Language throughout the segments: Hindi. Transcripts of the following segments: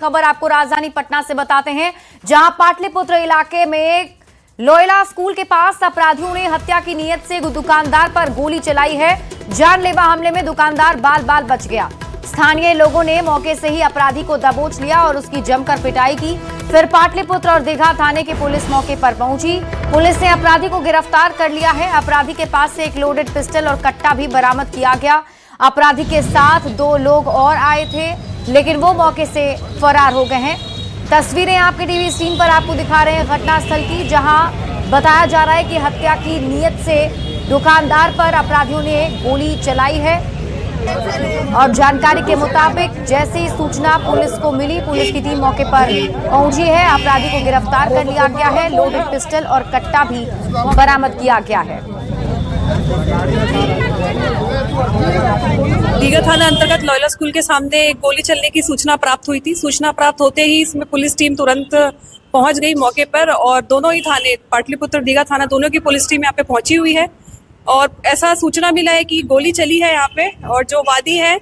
खबर आपको राजधानी पटना से बताते हैं, जहां पाटलिपुत्र इलाके में लोयला स्कूल के पास अपराधियों ने हत्या की नीयत से दुकानदार पर गोली चलाई है। जानलेवा हमले में दुकानदार बाल बाल बच गया। स्थानीय लोगों ने मौके से ही अपराधी को दबोच लिया और उसकी जमकर पिटाई की। फिर पाटलिपुत्र और दीघा थाने की पुलिस मौके पर पहुंची। पुलिस ने अपराधी को गिरफ्तार कर लिया है। अपराधी के पास से एक लोडेड पिस्टल और कट्टा भी बरामद किया गया। अपराधी के साथ 2 लोग और आए थे, लेकिन वो मौके से फरार हो गए हैं। तस्वीरें आपके टीवी स्क्रीन पर आपको दिखा रहे हैं घटनास्थल की, जहां बताया जा रहा है कि हत्या की नीयत से दुकानदार पर अपराधियों ने गोली चलाई है। और जानकारी के मुताबिक जैसे ही सूचना पुलिस को मिली, पुलिस की टीम मौके पर पहुंची है। अपराधी को गिरफ्तार कर लिया गया है। लोडेड पिस्टल और कट्टा भी बरामद किया गया है। दीघा थाना अंतर्गत लोयला स्कूल के सामने गोली चलने की सूचना प्राप्त हुई थी। सूचना प्राप्त होते ही इसमें पुलिस टीम तुरंत पहुंच गई मौके पर और दोनों ही थाने, पाटलिपुत्र दीघा थाना, दोनों की पुलिस टीम यहाँ पे पहुंची हुई है। और ऐसा सूचना मिला है कि गोली चली है यहाँ पे, और जो वादी है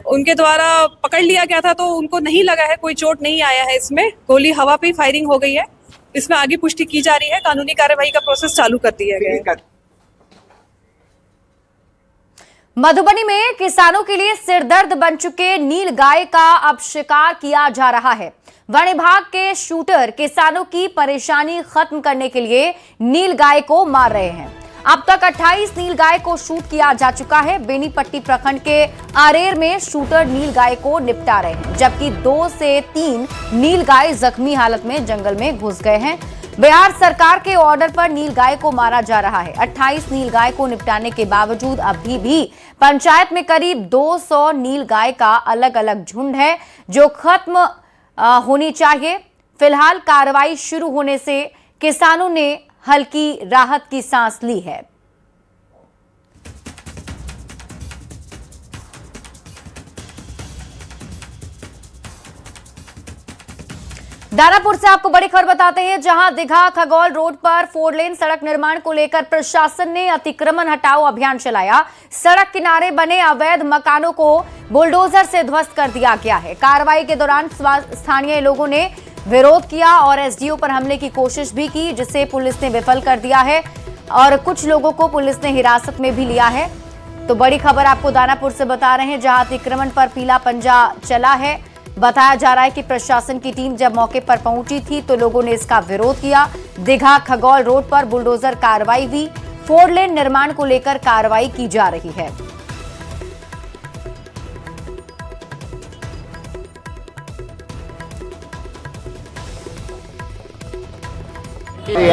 उनके द्वारा पकड़ लिया गया था, तो उनको नहीं लगा है, कोई चोट नहीं आया है। इसमें गोली हवा पे फायरिंग हो गई है। इसमें आगे पुष्टि की जा रही है। कानूनी कार्यवाही का प्रोसेस चालू कर दिया गया है। मधुबनी में किसानों के लिए सिरदर्द बन चुके नील गाय का अब शिकार किया जा रहा है। वन विभाग के शूटर किसानों की परेशानी खत्म करने के लिए नील गाय को मार रहे हैं। अब तक 28 नील गाय को शूट किया जा चुका है। बेनीपट्टी प्रखंड के आरेर में शूटर नील गाय को निपटा रहे हैं, जबकि 2 से 3 नील गाय जख्मी हालत में जंगल में घुस गए हैं। बिहार सरकार के ऑर्डर पर नील गाय को मारा जा रहा है। 28 नील गाय को निपटाने के बावजूद अभी भी पंचायत में करीब 200 नील गाय का अलग अलग झुंड है, जो खत्म होनी चाहिए। फिलहाल कार्रवाई शुरू होने से किसानों ने हल्की राहत की सांस ली है। दानापुर से आपको बड़ी खबर बताते हैं, जहां दीघा खगौल रोड पर 4 लेन सड़क निर्माण को लेकर प्रशासन ने अतिक्रमण हटाओ अभियान चलाया। सड़क किनारे बने अवैध मकानों को बुलडोजर से ध्वस्त कर दिया गया है। कार्रवाई के दौरान स्थानीय लोगों ने विरोध किया और एसडीओ पर हमले की कोशिश भी की, जिसे पुलिस ने विफल कर दिया है और कुछ लोगों को पुलिस ने हिरासत में भी लिया है। तो बड़ी खबर आपको दानापुर से बता रहे हैं, जहां अतिक्रमण पर पीला पंजा चला है। बताया जा रहा है कि प्रशासन की टीम जब मौके पर पहुंची थी तो लोगों ने इसका विरोध किया। दीघा खगौल रोड पर बुलडोजर कार्रवाई हुई। 4 लेन निर्माण को लेकर कार्रवाई की जा रही है।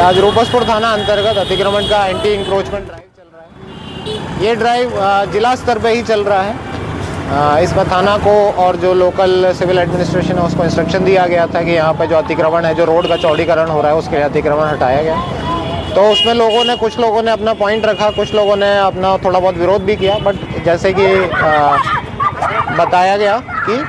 आज रूपसपुर थाना अंतर्गत अतिक्रमण का एंटी इंक्रोचमेंट ड्राइव चल रहा है। ये ड्राइव जिला स्तर पे ही चल रहा है। इसमें थाना को और जो लोकल सिविल एडमिनिस्ट्रेशन है उसको इंस्ट्रक्शन दिया गया था कि यहाँ पे जो अतिक्रमण है, जो रोड का चौड़ीकरण हो रहा है, उसके लिए अतिक्रमण हटाया गया। तो उसमें कुछ लोगों ने अपना पॉइंट रखा, कुछ लोगों ने अपना थोड़ा बहुत विरोध भी किया। बट जैसे कि बताया गया कि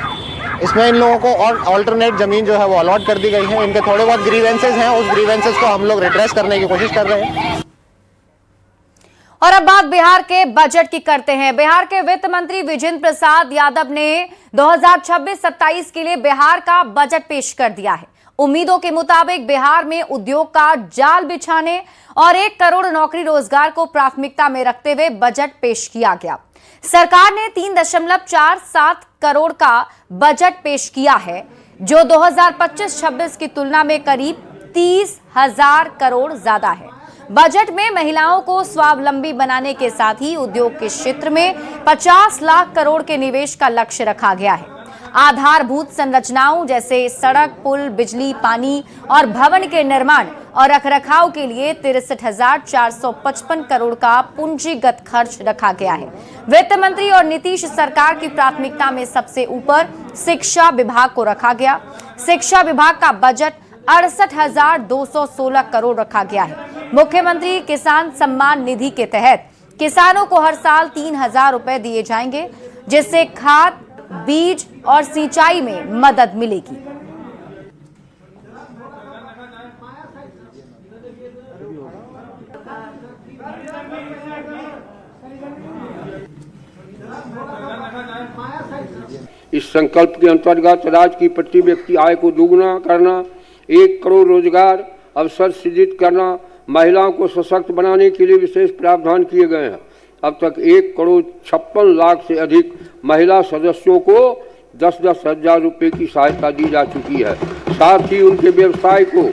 इसमें इन लोगों को और ऑल्टरनेट ज़मीन जो है वो अलॉट कर दी गई है। इनके थोड़े बहुत ग्रीवेंसेज हैं, उस ग्रीवेंसेज को हम लोग रिड्रेस करने की कोशिश कर रहे हैं। और अब बात बिहार के बजट की करते हैं। बिहार के वित्त मंत्री विजेंद्र प्रसाद यादव ने 2026-27 के लिए बिहार का बजट पेश कर दिया है। उम्मीदों के मुताबिक बिहार में उद्योग का जाल बिछाने और 1 करोड़ नौकरी रोजगार को प्राथमिकता में रखते हुए बजट पेश किया गया। सरकार ने 3.47 करोड़ का बजट पेश किया है, जो 2025-26 की तुलना में करीब 30,000 करोड़ ज्यादा है। बजट में महिलाओं को स्वावलंबी बनाने के साथ ही उद्योग के क्षेत्र में 50 लाख करोड़ के निवेश का लक्ष्य रखा गया है। आधारभूत संरचनाओं जैसे सड़क, पुल, बिजली, पानी और भवन के निर्माण और रखरखाव के लिए 63,455 करोड़ का पूंजीगत खर्च रखा गया है। वित्त मंत्री और नीतीश सरकार की प्राथमिकता में सबसे ऊपर शिक्षा विभाग को रखा गया। शिक्षा विभाग का बजट 68,216 करोड़ रखा गया है। मुख्यमंत्री किसान सम्मान निधि के तहत किसानों को हर साल 3,000 रुपए दिए जाएंगे, जिससे खाद, बीज और सिंचाई में मदद मिलेगी। इस संकल्प के अंतर्गत राज्य की प्रति व्यक्ति आय को दोगुना करना, 1 करोड़ रोजगार अवसर सृजित करना, महिलाओं को सशक्त बनाने के लिए विशेष प्रावधान किए गए हैं। अब तक 1,56,00,000 से अधिक महिला सदस्यों को 10-10 हज़ार रुपये की सहायता दी जा चुकी है। साथ ही उनके व्यवसाय को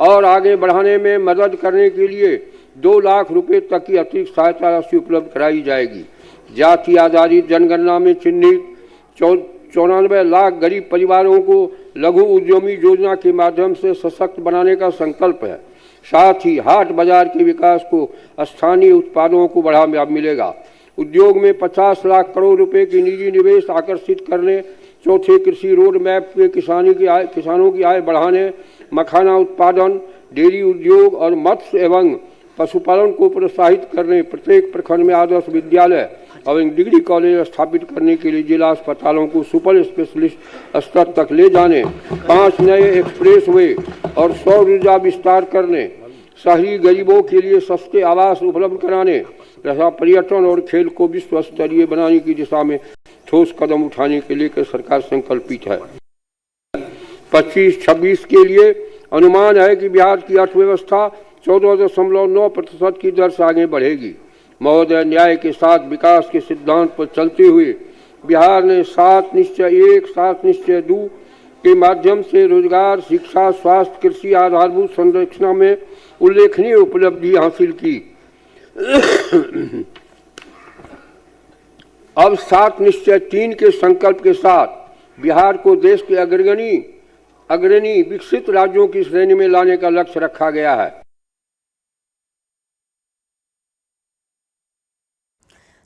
और आगे बढ़ाने में मदद करने के लिए 2 लाख रुपये तक की अतिरिक्त सहायता राशि उपलब्ध कराई जाएगी। जाति आधारित जनगणना में चिन्हित 94 लाख गरीब परिवारों को लघु उद्यमी योजना के माध्यम से सशक्त बनाने का संकल्प है। साथ ही हाट बाजार के विकास को स्थानीय उत्पादों को बढ़ावा मिलेगा। उद्योग में 50 लाख करोड़ रुपए की निजी निवेश आकर्षित करने, चौथे कृषि रोड मैप के किसानों की आय बढ़ाने, मखाना उत्पादन, डेयरी उद्योग और मत्स्य एवं पशुपालन को प्रोत्साहित करने, प्रत्येक प्रखंड में आदर्श विद्यालय और डिग्री कॉलेज स्थापित करने के लिए जिला अस्पतालों को सुपर स्पेशलिस्ट स्तर तक ले जाने, 5 नए एक्सप्रेस वे और सौर ऊर्जा विस्तार करने, शहरी गरीबों के लिए सस्ते आवास उपलब्ध कराने तथा पर्यटन और खेल को विश्व स्तरीय बनाने की दिशा में ठोस कदम उठाने के लिए सरकार संकल्पित है। 25-26 के लिए अनुमान है कि बिहार की अर्थव्यवस्था 14.9% की दर से आगे बढ़ेगी। महोदय न्याय के साथ विकास के सिद्धांत पर चलते हुए बिहार ने 7 निश्चय 1, 7 निश्चय 2 के माध्यम से रोजगार, शिक्षा, स्वास्थ्य, कृषि आधारभूत संरचना में उल्लेखनीय उपलब्धि हासिल की। अब 7 निश्चय 3 के संकल्प के साथ बिहार को देश के अग्रणी विकसित राज्यों की श्रेणी में लाने का लक्ष्य रखा गया है।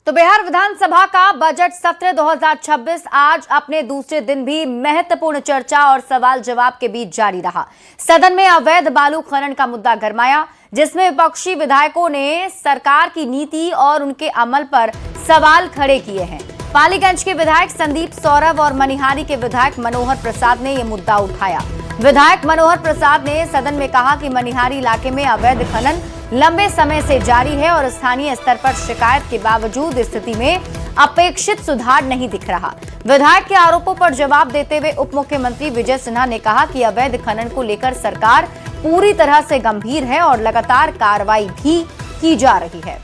तो बिहार विधानसभा का बजट सत्र 2026 आज अपने दूसरे दिन भी महत्वपूर्ण चर्चा और सवाल जवाब के बीच जारी रहा। सदन में अवैध बालू खनन का मुद्दा गरमाया, जिसमें विपक्षी विधायकों ने सरकार की नीति और उनके अमल पर सवाल खड़े किए हैं। पालीगंज के विधायक संदीप सौरभ और मनिहारी के विधायक मनोहर प्रसाद ने यह मुद्दा उठाया। विधायक मनोहर प्रसाद ने सदन में कहा कि मनिहारी इलाके में अवैध खनन लंबे समय से जारी है और स्थानीय स्तर पर शिकायत के बावजूद स्थिति में अपेक्षित सुधार नहीं दिख रहा। विधायक के आरोपों पर जवाब देते हुए उप मुख्यमंत्री विजय सिन्हा ने कहा कि अवैध खनन को लेकर सरकार पूरी तरह से गंभीर है और लगातार कार्रवाई भी की जा रही है।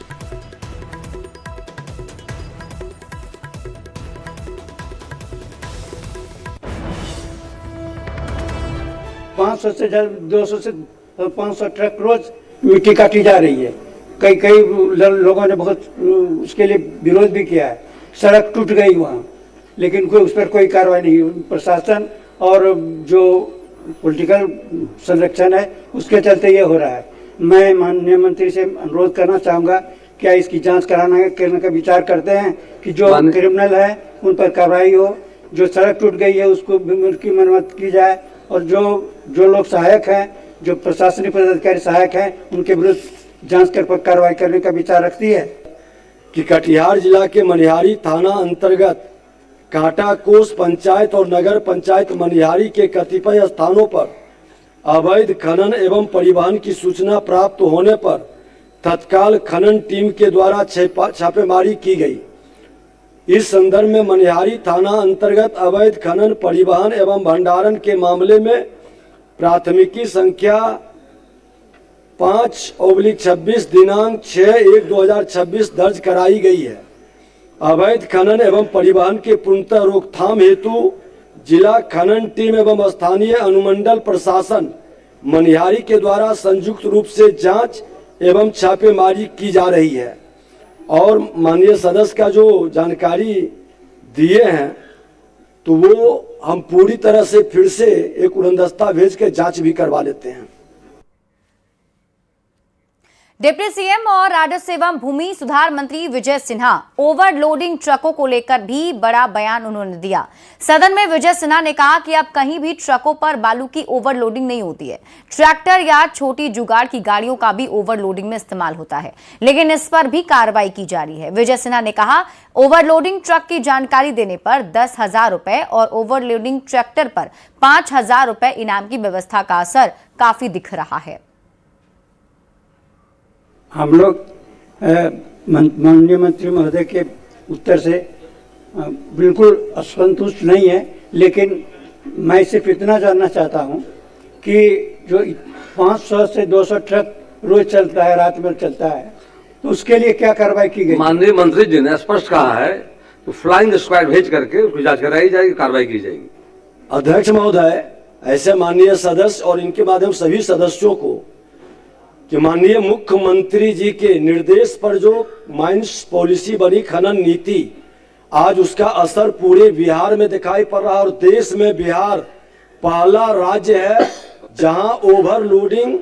$500 से 200 से 500 ट्रक रोज मिट्टी काटी जा रही है। कई लोगों ने बहुत उसके लिए विरोध भी किया है। सड़क टूट गई वहाँ, लेकिन उस पर कोई कार्रवाई नहीं हुई। प्रशासन और जो पॉलिटिकल संरक्षण है उसके चलते ये हो रहा है। मैं माननीय मंत्री से अनुरोध करना चाहूँगा, क्या इसकी जांच करने का विचार करते हैं कि जो क्रिमिनल है उन पर कार्रवाई हो, जो सड़क टूट गई है उसको की मरम्मत की जाए, और जो लोग सहायक हैं, जो प्रशासनिक पदाधिकारी सहायक हैं, उनके विरुद्ध जांच कर कार्रवाई करने का विचार रखती है। कि कटिहार जिला के मनिहारी थाना अंतर्गत कांटाकोस पंचायत और नगर पंचायत मनिहारी के कतिपय स्थानों पर अवैध खनन एवं परिवहन की सूचना प्राप्त होने पर तत्काल खनन टीम के द्वारा छापेमारी की गई। इस संदर्भ में मनिहारी थाना अंतर्गत अवैध खनन, परिवहन एवं भंडारण के मामले में प्राथमिकी संख्या 5/26 दिनांक 6/1/2026 दर्ज कराई गई है। अवैध खनन एवं परिवहन के पूर्णतः रोकथाम हेतु जिला खनन टीम एवं स्थानीय अनुमंडल प्रशासन मनिहारी के द्वारा संयुक्त रूप से जांच एवं छापेमारी की जा रही है। और माननीय सदस्य का जो जानकारी दिए हैं तो वो हम पूरी तरह से फिर से एक उड़नदस्ता भेज के जांच भी करवा लेते हैं। डिप्टी सीएम और राजस्व एवं भूमि सुधार मंत्री विजय सिन्हा ओवरलोडिंग ट्रकों को लेकर भी बड़ा बयान उन्होंने दिया। सदन में विजय सिन्हा ने कहा कि अब कहीं भी ट्रकों पर बालू की ओवरलोडिंग नहीं होती है। ट्रैक्टर या छोटी जुगाड़ की गाड़ियों का भी ओवरलोडिंग में इस्तेमाल होता है, लेकिन इस पर भी कार्रवाई की जा रही है। विजय सिन्हा ने कहा, ओवरलोडिंग ट्रक की जानकारी देने पर 10,000 रुपए और ओवरलोडिंग ट्रैक्टर पर 5,000 रुपए इनाम की व्यवस्था का असर काफी दिख रहा है। हम लोग माननीय मंत्री महोदय के उत्तर से बिल्कुल असंतुष्ट नहीं है, लेकिन मैं सिर्फ इतना जानना चाहता हूँ कि जो 500 से 200 ट्रक रोज चलता है, रात में चलता है, तो उसके लिए क्या कार्रवाई की गई? माननीय मंत्री जी ने स्पष्ट कहा है तो फ्लाइंग स्क्वाड भेज करके उसकी जांच कराई जाएगी, कार्रवाई की जाएगी। अध्यक्ष महोदय, ऐसे माननीय सदस्य और इनके माध्यम सभी सदस्यों को कि माननीय मुख्यमंत्री जी के निर्देश पर जो माइंस पॉलिसी बनी, खनन नीति, आज उसका असर पूरे बिहार में दिखाई पड़ रहा है और देश में बिहार पहला राज्य है जहां ओवरलोडिंग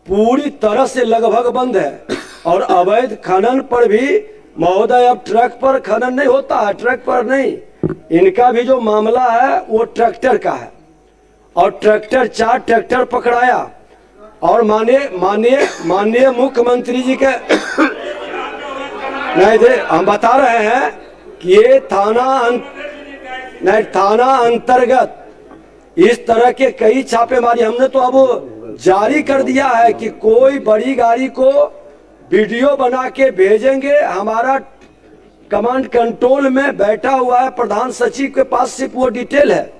पूरी तरह से लगभग बंद है और अवैध खनन पर भी महोदय अब ट्रक पर खनन नहीं होता है, ट्रक पर नहीं। इनका भी जो मामला है वो ट्रैक्टर का है और ट्रैक्टर 4 ट्रैक्टर पकड़ाया और माननीय मुख्यमंत्री जी के नहीं दे, हम बता रहे हैं कि ये थाना अंतर्गत इस तरह के कई छापेमारी हमने तो अब जारी कर दिया है कि कोई बड़ी गाड़ी को वीडियो बना के भेजेंगे। हमारा कमांड कंट्रोल में बैठा हुआ है, प्रधान सचिव के पास सिर्फ वो डिटेल है,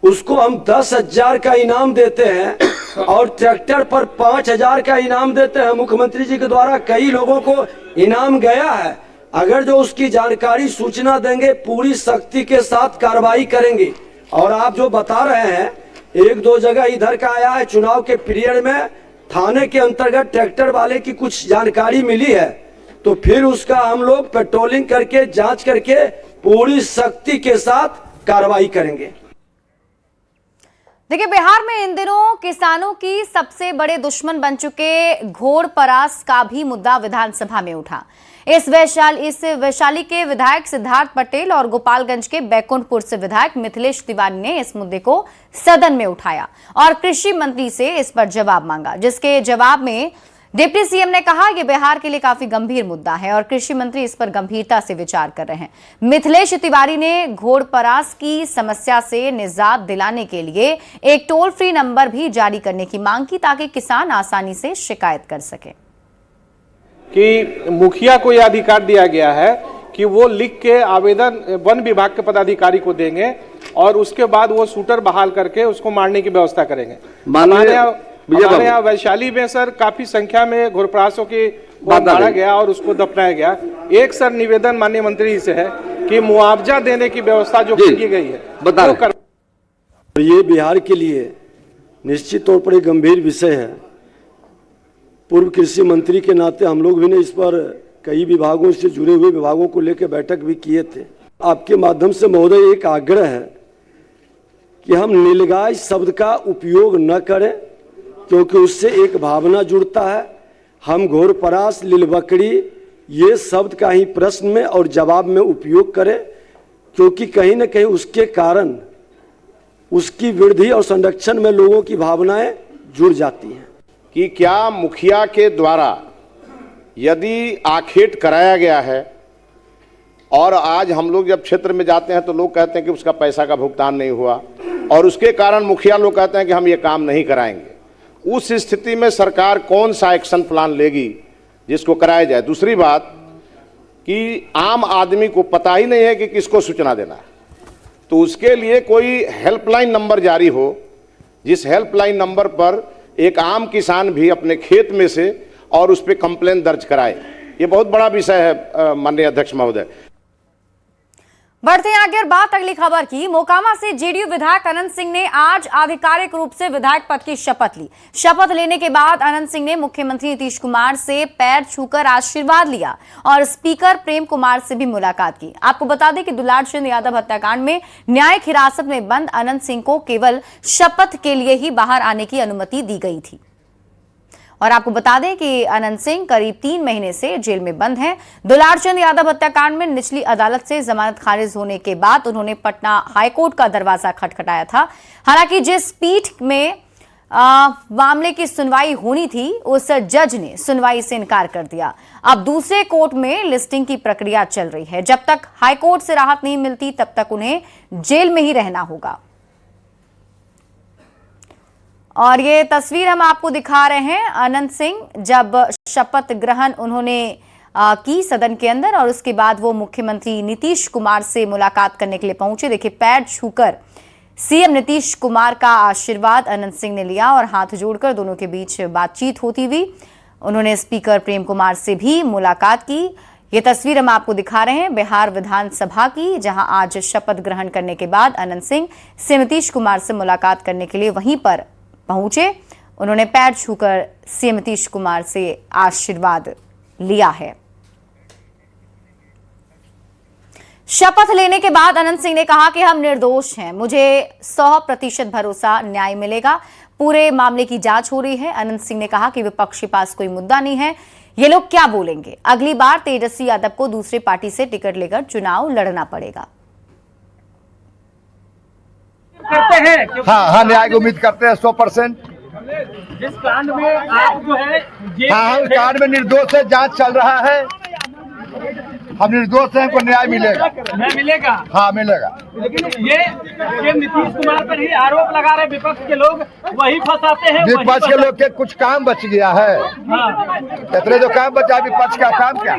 उसको हम 10,000 का इनाम देते हैं और ट्रैक्टर पर 5,000 का इनाम देते हैं। मुख्यमंत्री जी के द्वारा कई लोगों को इनाम गया है। अगर जो उसकी जानकारी सूचना देंगे, पूरी सख्ती के साथ कार्रवाई करेंगे। और आप जो बता रहे हैं 1-2 जगह इधर का आया है, चुनाव के पीरियड में थाने के अंतर्गत ट्रैक्टर वाले की कुछ जानकारी मिली है, तो फिर उसका हम लोग पेट्रोलिंग करके जांच करके पूरी सख्ती के साथ कार्रवाई करेंगे। देखिए, बिहार में इन दिनों किसानों की सबसे बड़े दुश्मन बन चुके घोड़ परास का भी मुद्दा विधानसभा में उठा। इस वैशाली के विधायक सिद्धार्थ पटेल और गोपालगंज के बैकुंठपुर से विधायक मिथिलेश तिवारी ने इस मुद्दे को सदन में उठाया और कृषि मंत्री से इस पर जवाब मांगा, जिसके जवाब में डिप्टी सीएम ने कहा कि बिहार के लिए काफी गंभीर मुद्दा है और कृषि मंत्री इस पर गंभीरता से विचार कर रहे हैं। मिथिलेश तिवारी ने घोड़ परास की समस्या से निजात दिलाने के लिए एक टोल फ्री नंबर भी जारी करने की मांग की ताकि किसान आसानी से शिकायत कर सके। कि मुखिया को यह अधिकार दिया गया है कि वो लिख के आवेदन वन विभाग के पदाधिकारी को देंगे और उसके बाद वो शूटर बहाल करके उसको मारने की व्यवस्था करेंगे। हमारे यहाँ वैशाली में सर काफी संख्या में घोड़परासों की मारा गया और उसको दफनाया गया। एक सर निवेदन माननीय मंत्री से है कि मुआवजा देने की व्यवस्था जो की गई है बता ये बिहार के लिए निश्चित तौर पर एक गंभीर विषय है। पूर्व कृषि मंत्री के नाते हम लोग भी ने इस पर कई विभागों से जुड़े हुए विभागों को लेकर बैठक भी किए थे। आपके माध्यम से महोदय एक आग्रह है कि हम नीलगाय शब्द का उपयोग न करें, क्योंकि उससे एक भावना जुड़ता है। हम घोड़परास, लीलबकड़ी ये शब्द का ही प्रश्न में और जवाब में उपयोग करें, क्योंकि कहीं न कहीं उसके कारण उसकी वृद्धि और संरक्षण में लोगों की भावनाएं जुड़ जाती हैं। कि क्या मुखिया के द्वारा यदि आखेट कराया गया है और आज हम लोग जब क्षेत्र में जाते हैं तो लोग कहते हैं कि उसका पैसा का भुगतान नहीं हुआ और उसके कारण मुखिया लोग कहते हैं कि हम ये काम नहीं कराएंगे, उस स्थिति में सरकार कौन सा एक्शन प्लान लेगी जिसको कराया जाए? दूसरी बात कि आम आदमी को पता ही नहीं है कि किसको सूचना देना है, तो उसके लिए कोई हेल्पलाइन नंबर जारी हो, जिस हेल्पलाइन नंबर पर एक आम किसान भी अपने खेत में से और उस पर कंप्लेन दर्ज कराए। ये बहुत बड़ा विषय है माननीय अध्यक्ष महोदय। बढ़ते हैं आगे और बात अगली खबर की। मोकामा से जेडीयू विधायक अनंत सिंह ने आज आधिकारिक रूप से विधायक पद की शपथ ली। शपथ लेने के बाद अनंत सिंह ने मुख्यमंत्री नीतीश कुमार से पैर छूकर आशीर्वाद लिया और स्पीकर प्रेम कुमार से भी मुलाकात की। आपको बता दें कि दुलारचंद यादव हत्याकांड में न्यायिक हिरासत में बंद अनंत सिंह को केवल शपथ के लिए ही बाहर आने की अनुमति दी गई थी। और आपको बता दें कि अनंत सिंह करीब 3 महीने से जेल में बंद हैं। दुलारचंद यादव हत्याकांड में निचली अदालत से जमानत खारिज होने के बाद उन्होंने पटना हाईकोर्ट का दरवाजा खटखटाया था। हालांकि जिस पीठ में मामले की सुनवाई होनी थी, उस जज ने सुनवाई से इनकार कर दिया। अब दूसरे कोर्ट में लिस्टिंग की प्रक्रिया चल रही है। जब तक हाईकोर्ट से राहत नहीं मिलती तब तक उन्हें जेल में ही रहना होगा। और ये तस्वीर हम आपको दिखा रहे हैं अनंत सिंह जब शपथ ग्रहण उन्होंने की सदन के अंदर और उसके बाद वो मुख्यमंत्री नीतीश कुमार से मुलाकात करने के लिए पहुंचे। देखिए, पैर छूकर सीएम नीतीश कुमार का आशीर्वाद अनंत सिंह ने लिया और हाथ जोड़कर दोनों के बीच बातचीत होती हुई उन्होंने स्पीकर प्रेम कुमार से भी मुलाकात की। ये तस्वीर हम आपको दिखा रहे हैं बिहार विधानसभा की, जहां आज शपथ ग्रहण करने के बाद अनंत सिंह सीएम नीतीश कुमार से मुलाकात करने के लिए वहीं पर पहुंचे। उन्होंने पैर छूकर सीएम नीतीश कुमार से आशीर्वाद लिया है। शपथ लेने के बाद अनंत सिंह ने कहा कि हम निर्दोष हैं, मुझे 100% भरोसा न्याय मिलेगा, पूरे मामले की जांच हो रही है। अनंत सिंह ने कहा कि विपक्ष के पास कोई मुद्दा नहीं है, ये लोग क्या बोलेंगे, अगली बार तेजस्वी यादव को दूसरे पार्टी से टिकट लेकर चुनाव लड़ना पड़ेगा। करते हैं हाँ, न्याय की उम्मीद करते हैं 100%। जिस कांड में आप जो है हाँ, उस कांड में निर्दोष है, जांच चल रहा है, हम निर्दोष हैं, हमको न्याय मिलेगा। न्याय मिलेगा? हाँ, मिलेगा। लेकिन ये नीतीश कुमार पर ही आरोप लगा रहे विपक्ष के लोग, वही फंसाते हैं। विपक्ष के लोग के कुछ काम बच गया है, इतने जो काम बचा, विपक्ष का काम क्या?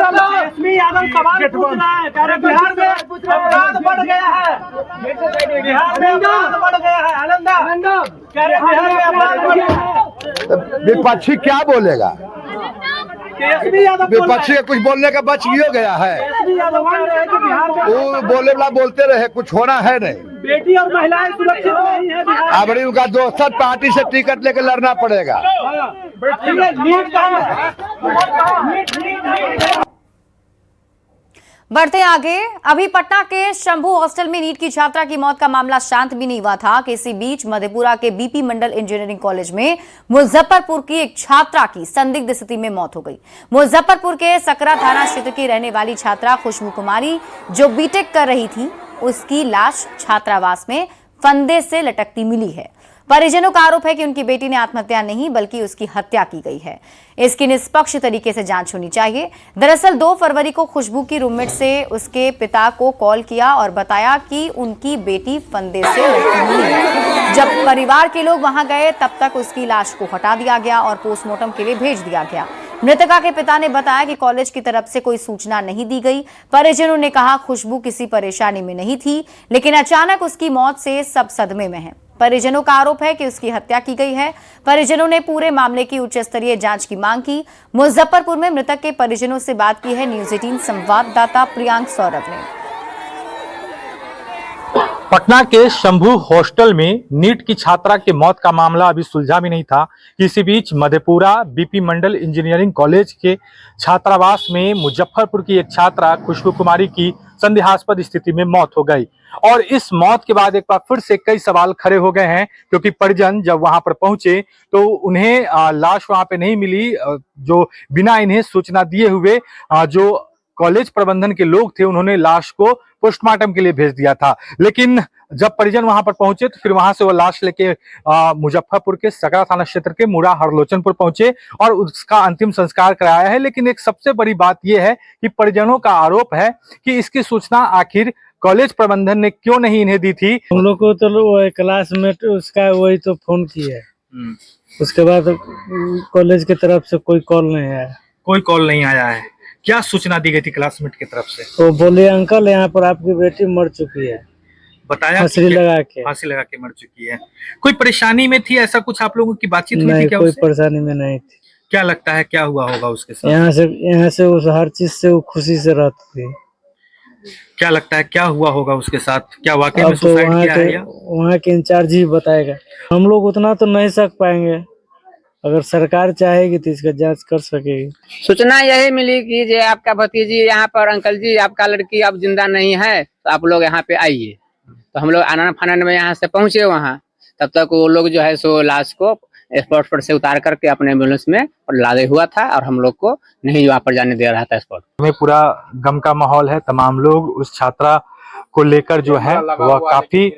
तेजस्वी यादव सवाल पूछ रहा है, कह रहे बिहार में अपराध बढ़ गया है, बिहार में अपराध बढ़ गया है। आनंदा कह रहे बिहार में अपराध बढ़ गया है। विपक्षी क्या बोलेगा? विपक्षी के कुछ बोलने का बच ही हो गया है, वो बोले वाला बोलते रहे, कुछ होना है नहीं। बेटी और महिलाएं सुरक्षित नहीं है बिहार। अब उनका दोस्त पार्टी से टिकट लेकर लड़ना पड़ेगा। बढ़ते आगे, अभी पटना के शंभू हॉस्टल में नीट की छात्रा की मौत का मामला शांत भी नहीं हुआ था कि इसी बीच मधेपुरा के बीपी मंडल इंजीनियरिंग कॉलेज में मुजफ्फरपुर की एक छात्रा की संदिग्ध स्थिति में मौत हो गई। मुजफ्फरपुर के सकरा थाना क्षेत्र की रहने वाली छात्रा खुशबू कुमारी, जो बीटेक कर रही थी, उसकी लाश छात्रावास में फंदे से लटकती मिली है। परिजनों का आरोप है कि उनकी बेटी ने आत्महत्या नहीं बल्कि उसकी हत्या की गई है। इसकी निष्पक्ष तरीके से जांच होनी चाहिए। दरअसल 2 फरवरी को खुशबू की रूममेट से उसके पिता को कॉल किया और बताया कि उनकी बेटी फंदे से लटकी हुई है। जब परिवार के लोग वहां गए तब तक उसकी लाश को हटा दिया गया और पोस्टमार्टम के लिए भेज दिया गया। मृतका के पिता ने बताया कि कॉलेज की तरफ से कोई सूचना नहीं दी गई। परिजनों ने कहा खुशबू किसी परेशानी में नहीं थी, लेकिन अचानक उसकी मौत से सब सदमे में हैं। परिजनों का आरोप है कि उसकी हत्या की गई है। परिजनों ने पूरे मामले की उच्च स्तरीय जांच की मांग की। मुजफ्फरपुर में मृतक के परिजनों से बात की है न्यूज़ 18 संवाददाता प्रियांक सौरभ ने। पटना के शंभू हॉस्टल में नीट की छात्रा की मौत का मामला अभी सुलझा भी नहीं था। इसी बीच मधेपुरा बीपी मंडल इंजीनियरिंग कॉलेज के छात्रावास में मुजफ्फरपुर की एक छात्रा खुशबू कुमारी की संदेहास्पद स्थिति में मौत हो गई और इस मौत के बाद एक बार फिर से कई सवाल खड़े हो गए हैं, क्योंकि परिजन जब वहां पर पहुंचे तो उन्हें लाश वहां पे नहीं मिली। जो बिना इन्हें सूचना दिए हुए जो कॉलेज प्रबंधन के लोग थे, उन्होंने लाश को पोस्टमार्टम के लिए भेज दिया था। लेकिन जब परिजन वहां पर पहुंचे तो फिर वहां से वो लाश लेके मुजफ्फरपुर के सकरा थाना क्षेत्र के मुड़ा हरलोचनपुर पहुंचे और उसका अंतिम संस्कार कराया है। लेकिन एक सबसे बड़ी बात यह है कि परिजनों का आरोप है कि इसकी सूचना आखिर कॉलेज प्रबंधन ने क्यों नहीं इन्हें दी थी। हम लोग को तो क्लासमेट उसका वही तो फोन किया है, उसके बाद कॉलेज की तरफ से कोई कॉल नहीं आया। कोई कॉल नहीं आया है? क्या सूचना दी गई थी क्लासमेट की तरफ से? तो बोले अंकल यहाँ पर आपकी बेटी मर चुकी है, बताया फांसी लगा के मर चुकी है। कोई परेशानी में थी, ऐसा कुछ आप लोगों की बातचीत हुई थी क्या? कोई परेशानी में नहीं थी। क्या लगता है क्या हुआ होगा उसके साथ? यहाँ से उस हर चीज से वो खुशी से रहती थी। क्या लगता है क्या हुआ होगा उसके साथ? क्या वाकई में सुसाइड किया है या? वहाँ के इंचार्ज ही बताएगा। हम लोग उतना तो नहीं सक पाएंगे, अगर सरकार चाहेगी तो इसका जांच कर सकेगी। सूचना यही मिली कि जे आपका भतीजी यहाँ पर, अंकल जी आपका लड़की अब जिंदा नहीं है, तो आप लोग यहाँ पे आइए। तो हम लोग आनन फानन में यहाँ से पहुंचे वहाँ, तब तक वो लोग जो है सो लाश को स्पॉट पर से उतार करके अपने एम्बुलेंस में लादे हुआ था और हम लोग को नहीं वहाँ पर जाने दे रहा था स्पॉट में। पूरा गम का माहौल है, तमाम लोग उस छात्रा को लेकर जो है वह काफी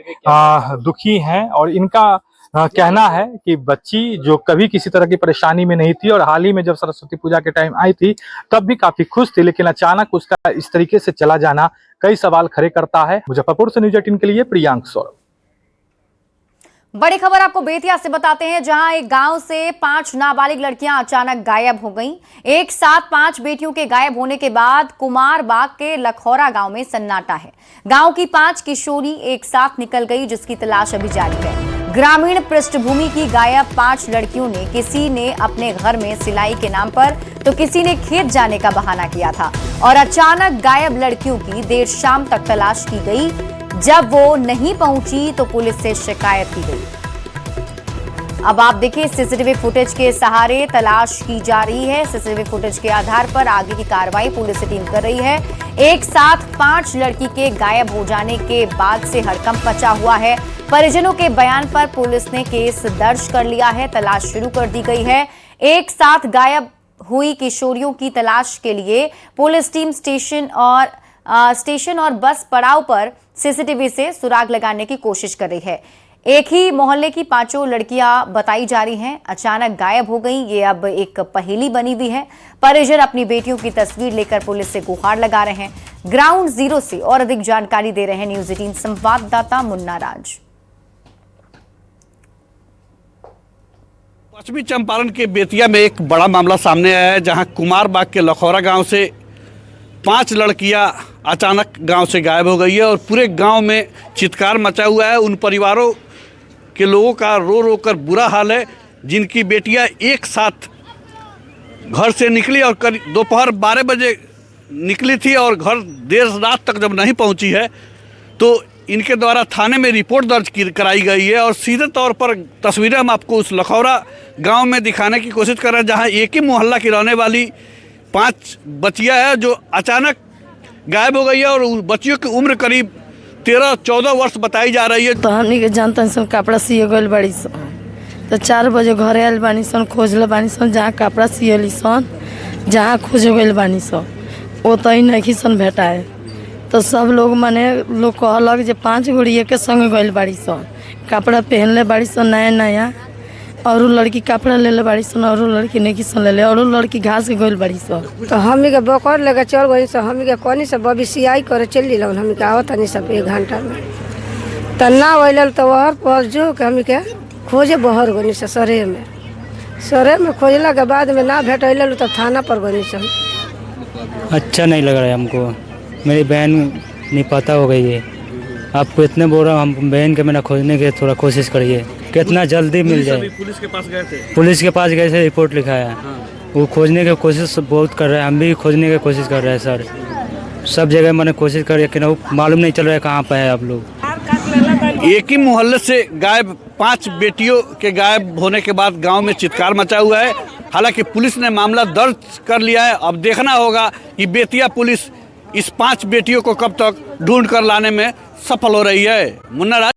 दुखी हैं और इनका कहना है कि बच्ची जो कभी किसी तरह की परेशानी में नहीं थी और हाल ही में जब सरस्वती पूजा के टाइम आई थी तब भी काफी खुश थी, लेकिन अचानक उसका इस तरीके से चला जाना कई सवाल खड़े करता है। मुजफ्फरपुर से न्यूज़ 18 के लिए प्रियांक सौरभ। बड़ी खबर आपको बेतिया से बताते हैं, जहां एक गांव से 5 नाबालिग लड़कियां अचानक गायब हो गईं। एक साथ 5 बेटियों के गायब होने के बाद कुमारबाग के लखौरा गांव में सन्नाटा है। गांव की 5 किशोरी एक साथ निकल गई, जिसकी तलाश अभी जारी है। ग्रामीण पृष्ठभूमि की गायब 5 लड़कियों ने किसी ने अपने घर में सिलाई के नाम पर तो किसी ने खेत जाने का बहाना किया था और अचानक गायब लड़कियों की देर शाम तक तलाश की गई। जब वो नहीं पहुंची तो पुलिस से शिकायत की गई। अब आप देखिए, सीसीटीवी फुटेज के सहारे तलाश की जा रही है। सीसीटीवी फुटेज के आधार पर आगे की कार्रवाई पुलिस टीम कर रही है। एक साथ 5 लड़की के गायब हो जाने के बाद से हड़कंप मचा हुआ है। परिजनों के बयान पर पुलिस ने केस दर्ज कर लिया है। तलाश शुरू कर दी गई है। एक साथ गायब हुई किशोरियों की तलाश के लिए पुलिस टीम स्टेशन और बस पड़ाव पर सीसीटीवी से सुराग लगाने की कोशिश कर रही है। एक ही मोहल्ले की 5 लड़कियां बताई जा रही हैं, अचानक गायब हो गई। ये अब एक पहेली बनी हुई है। परिजन अपनी बेटियों की तस्वीर लेकर पुलिस से गुहार लगा रहे हैं। ग्राउंड जीरो से और अधिक जानकारी दे रहे हैं न्यूज़ 18 संवाददाता मुन्ना राज। पश्चिमी चंपारण के बेतिया में एक बड़ा मामला सामने आया है, जहां कुमारबाग के लखौरा गांव से 5 लड़कियां अचानक गांव से गायब हो गई है और पूरे गांव में चित्कार मचा हुआ है। उन परिवारों के लोगों का रो रो कर बुरा हाल है, जिनकी बेटियां एक साथ घर से निकली और करीब दोपहर 12 बजे निकली थी और घर देर रात तक जब नहीं पहुंची है तो इनके द्वारा थाने में रिपोर्ट दर्ज कराई गई है। और सीधे तौर पर तस्वीरें हम आपको उस लखौरा गांव में दिखाने की कोशिश कर रहे हैं, जहां एक ही मोहल्ला की रहने वाली 5 बच्चियां हैं जो अचानक गायब हो गई है और बच्चियों की उम्र करीब 13-14 वर्ष बताई जा रही है। तो हमनी के जानते सन कपड़ा सिए गल बड़ी सन, तो 4 बजे घरे आयल बानी सन, खोजले बानी सन, जहाँ कपड़ा सियली सन, जहाँ खोज गल बानी सन, वो तो ही नहीं सन भेटाए। तो सब लोग माने लोग कहलक जे 5 गुड़िया के संग गल बाड़ी सन, कपड़ा पहनले बाड़ी सन नया नया, और लड़की कपड़ा ले ले बाड़ी सन, और लड़की नहीं सन ले ले, और लड़की घास के गइल बाड़ी सन। तो हमी के बकर लेके चल गई सब, हमी के कोनी से बबी सियाई करे चल दिलन, हमी के आवत नहीं सब 1 घंटा में तना वैलल तो वहर पर जो के हमी के खोजे बहर गनी से सरे में खोजला के बाद में ना भेटैल तो थाना पर गनी सन। अच्छा नहीं लग रहा है हमको, मेरी बहन नहीं पता हो गई है। आपको इतने बोल रहा हूँ, हम बहन के मैंने खोजने की थोड़ा कोशिश करिए, कितना जल्दी मिल जाए। पुलिस के पास गए थे? पुलिस के पास गए थे, रिपोर्ट लिखाया। वो खोजने की कोशिश बहुत कर रहे हैं, हम भी खोजने की कोशिश कर रहे हैं सर। सब जगह मैंने कोशिश करी, लेकिन वो मालूम नहीं चल रहा है कहाँ पे है आप लोग। एक ही मोहल्ले से गायब 5 बेटियों के गायब होने के बाद गांव में चित्कार मचा हुआ है। हालांकि पुलिस ने मामला दर्ज कर लिया है। अब देखना होगा कि बेतिया पुलिस इस 5 बेटियों को कब तक ढूंढ कर लाने में सफल हो रही है। मुन्ना राज।